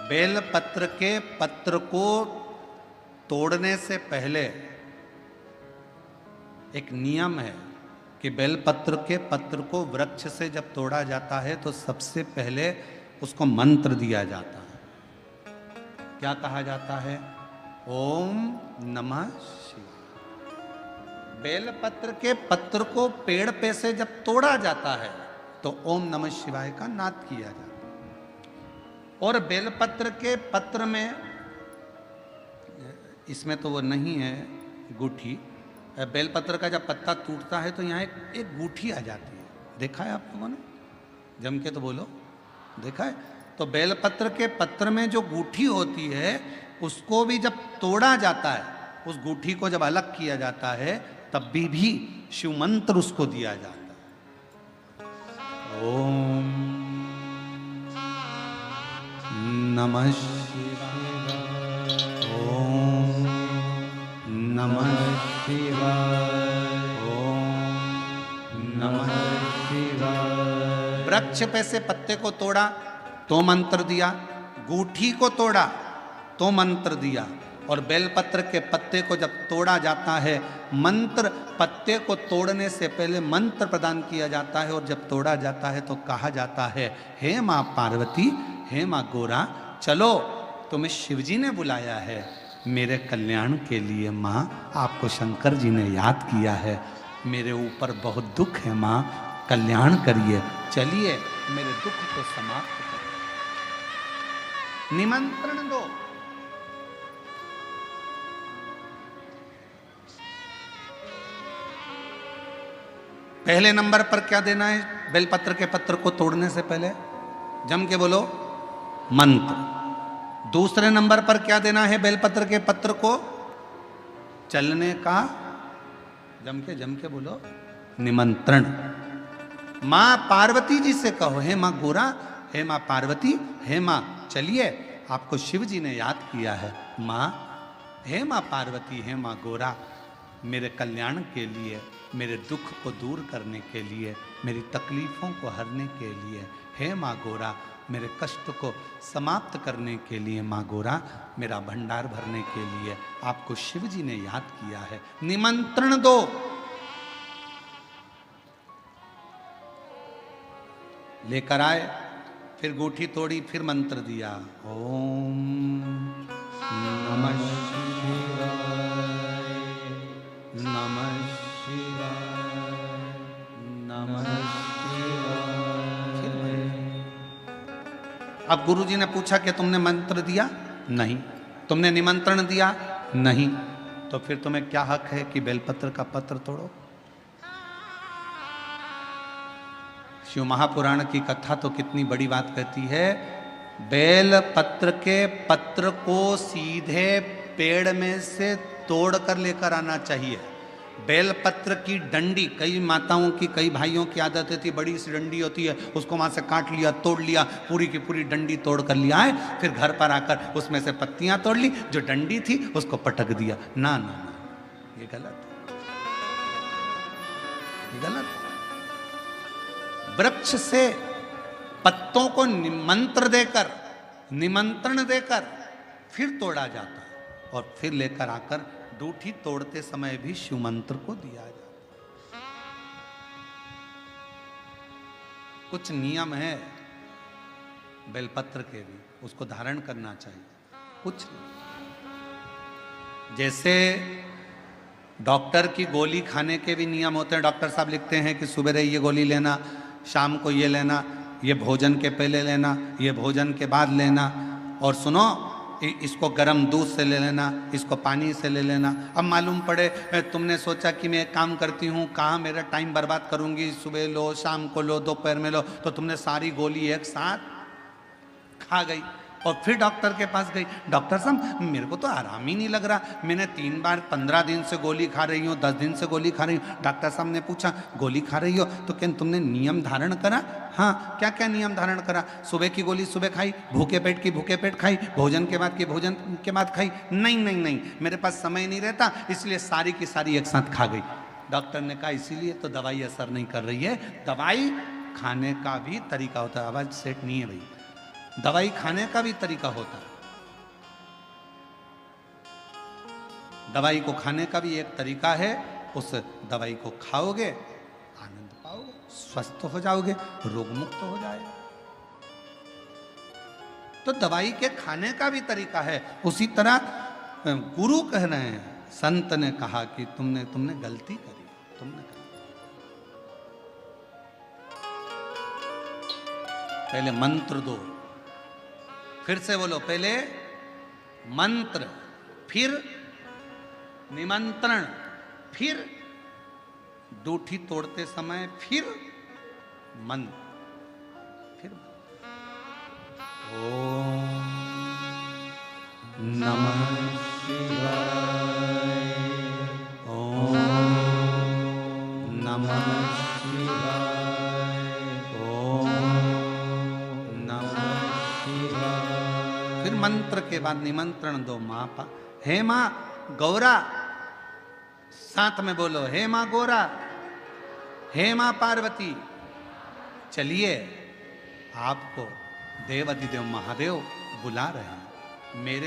Bell पत्र के पत्र को तोड़ने से पहले एक नियम है कि बेल पत्र के पत्र को वृक्ष से जब तोड़ा जाता है तो सबसे पहले उसको मंत्र दिया जाता है। क्या कहा जाता है? ओम नमः शिवाय। बेल पत्र के पत्र को पेड़ पे से जब तोड़ा जाता है तो ओम नमः शिवाय का नाद किया जाता है। और बेलपत्र के पत्र में, इसमें तो वो नहीं है गूठी, बेलपत्र का जब पत्ता टूटता है तो यहाँ एक गूठी आ जाती है। देखा है आप लोगों ने? जम के तो बोलो, देखा है? तो बेलपत्र के पत्र में जो गूठी होती है उसको भी जब तोड़ा जाता है, उस गूठी को जब अलग किया जाता है तब भी शिव मंत्र उसको दिया जाता है। ओम नमः शिवाय। ओम नमः शिवाय। ओम नमः शिवाय। वृक्ष पे से पत्ते को तोड़ा तो मंत्र दिया, गूठी को तोड़ा तो मंत्र दिया, और बेलपत्र के पत्ते को जब तोड़ा जाता है मंत्र, पत्ते को तोड़ने से पहले मंत्र प्रदान किया जाता है, और जब तोड़ा जाता है तो कहा जाता है, हे माँ पार्वती, हे माँ गोरा, चलो तुम्हें शिवजी ने बुलाया है मेरे कल्याण के लिए। माँ, आपको शंकर जी ने याद किया है, मेरे ऊपर बहुत दुख है माँ, कल्याण करिए, चलिए मेरे दुख को समाप्त करिए, निमंत्रण दो। पहले नंबर पर क्या देना है बेलपत्र के पत्र को तोड़ने से पहले? जम के बोलो, मंत्र। दूसरे नंबर पर क्या देना है बेलपत्र के पत्र को चलने का? जम के बोलो, निमंत्रण। मां पार्वती जी से कहो, हे मां गोरा, हे मां पार्वती, हे मां चलिए, आपको शिव जी ने याद किया है। मां, हे मां पार्वती, हे मां गोरा, मेरे कल्याण के लिए, मेरे दुख को दूर करने के लिए, मेरी तकलीफों को हरने के लिए, हे माँ गोरा, मेरे कष्ट को समाप्त करने के लिए, माँ गोरा, मेरा भंडार भरने के लिए आपको शिव जी ने याद किया है, निमंत्रण दो। लेकर आए, फिर गूठी तोड़ी, फिर मंत्र दिया, ओम नमः शिवाय, नमः शिवाय, नमः शिवाय। अब गुरुजी ने पूछा कि तुमने मंत्र दिया? नहीं। तुमने निमंत्रण दिया? नहीं। तो फिर तुम्हें क्या हक है कि बेलपत्र का पत्र तोड़ो? शिव महापुराण की कथा तो कितनी बड़ी बात कहती है, बेल पत्र के पत्र को सीधे पेड़ में से तोड़ कर लेकर आना चाहिए। बेलपत्र की डंडी, कई माताओं की, कई भाइयों की आदत होती है, बड़ी सी डंडी होती है, उसको वहां से काट लिया, तोड़ लिया, पूरी की पूरी डंडी तोड़ कर लिया है, फिर घर पर आकर उसमें से पत्तियां तोड़ ली, जो डंडी थी उसको पटक दिया। ना ना ना, ये गलत, ये गलत। वृक्ष से पत्तों को निमंत्रण देकर फिर तोड़ा जाता है, और फिर लेकर आकर दूठी तोड़ते समय भी शिव मंत्र को दिया जाता। कुछ नियम है बेलपत्र के भी, उसको धारण करना चाहिए। कुछ जैसे डॉक्टर की गोली खाने के भी नियम होते हैं। डॉक्टर साहब लिखते हैं कि सुबह ये गोली लेना, शाम को ये लेना, ये भोजन के पहले लेना, ये भोजन के बाद लेना, और सुनो इसको गर्म दूध से ले लेना, इसको पानी से ले लेना। अब मालूम पड़े तुमने सोचा कि मैं एक काम करती हूँ, कहाँ मेरा टाइम बर्बाद करूँगी, सुबह लो, शाम को लो, दोपहर में लो, तो तुमने सारी गोली एक साथ खा गई, और फिर डॉक्टर के पास गई, डॉक्टर साहब मेरे को तो आराम ही नहीं लग रहा, मैंने 3 बार 15 दिन से गोली खा रही हूँ, 10 दिन से गोली खा रही हूँ। डॉक्टर साहब ने पूछा गोली खा रही हो तो क्या तुमने नियम धारण करा? हाँ, क्या क्या नियम धारण करा? सुबह की गोली सुबह खाई, भूखे पेट की भूखे पेट खाई, भोजन के बाद की भोजन के बाद खाई? नहीं नहीं नहीं, मेरे पास समय नहीं रहता, इसलिए सारी की सारी एक साथ खा गई। डॉक्टर ने कहा इसीलिए तो दवाई असर नहीं कर रही है, दवाई खाने का भी तरीका होता है। आवाज सेट नहीं है भाई, दवाई खाने का भी तरीका होता है। दवाई को खाने का भी एक तरीका है। उस दवाई को खाओगे, आनंद पाओगे, स्वस्थ हो जाओगे, रोग मुक्त हो जाएगा। तो दवाई के खाने का भी तरीका है। उसी तरह गुरु कह रहे हैं, संत ने कहा कि तुमने गलती करी, तुमने करी। पहले मंत्र दो, फिर से बोलो, पहले मंत्र, फिर निमंत्रण, फिर दूठी तोड़ते समय, फिर मंत्र, फिर ओम नमः शिवाय, ओम नमः शिवाय, ओम नमः शिवाय। फिर मंत्र के बाद निमंत्रण दो। माँ पा, हे माँ गौरा, साथ में बोलो, हे माँ गौरा, हे माँ पार्वती, चलिए आपको देव अधिदेव महादेव बुला रहे हैं। मेरे